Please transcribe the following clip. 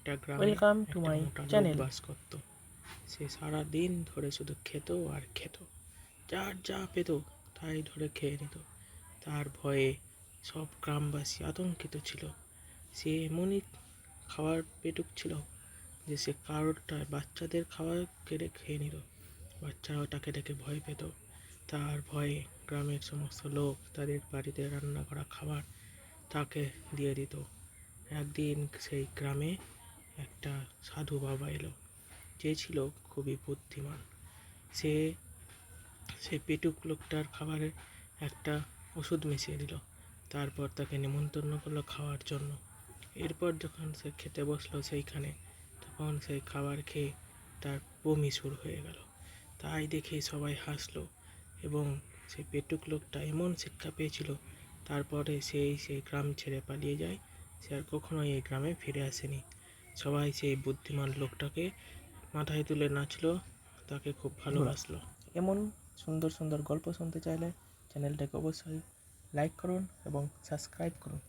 একটা গ্রামে welcome to একটা মাই মোটা লোক চ্যানেল। বাস করত। সে সারা দিন ধরে শুধু খেত আর খেত, যার যা পেত তাই ধরে খেয়ে নিত। তার ভয়ে সব গ্রামবাসী আতঙ্কিত ছিল। সে এমনই খাওয়ার পেটুক ছিল যে সে কারোরটা বাচ্চাদের খাওয়ার কেড়ে খেয়ে নিত। বাচ্চারাও তাকে দেখে ভয় পেত। তার ভয়ে গ্রামের সমস্ত লোক তাদের বাড়িতে রান্না করা খাবার তাকে দিয়ে দিত। একদিন সেই গ্রামে একটা সাধু বাবা এলো, যে ছিল খুবই বুদ্ধিমান। সে সেই পেটুক লোকটার খাবারে একটা ওষুধ মিশিয়ে দিল, তারপর তাকে নিমন্ত্রণ করলো খাওয়ার জন্য। এরপর যখন সে খেতে বসলো সেইখানে, তখন সেই খাবার খেয়ে তার বমি শুরু হয়ে গেল। তাই দেখে সবাই হাসলো এবং সেই পেটুক লোকটা এমন শিক্ষা পেয়েছিল, তারপরে সেই গ্রাম ছেড়ে পালিয়ে যায়। সে আর কখনোই এই গ্রামে ফিরে আসেনি। সবাই সেই বুদ্ধিমান লোকটাকে মাথায় তুলে নাচলো, তাকে খুব ভালোবাসলো। এমন সুন্দর সুন্দর গল্প শুনতে চাইলে চ্যানেলটাকে অবশ্যই লাইক করুন এবং সাবস্ক্রাইব করুন।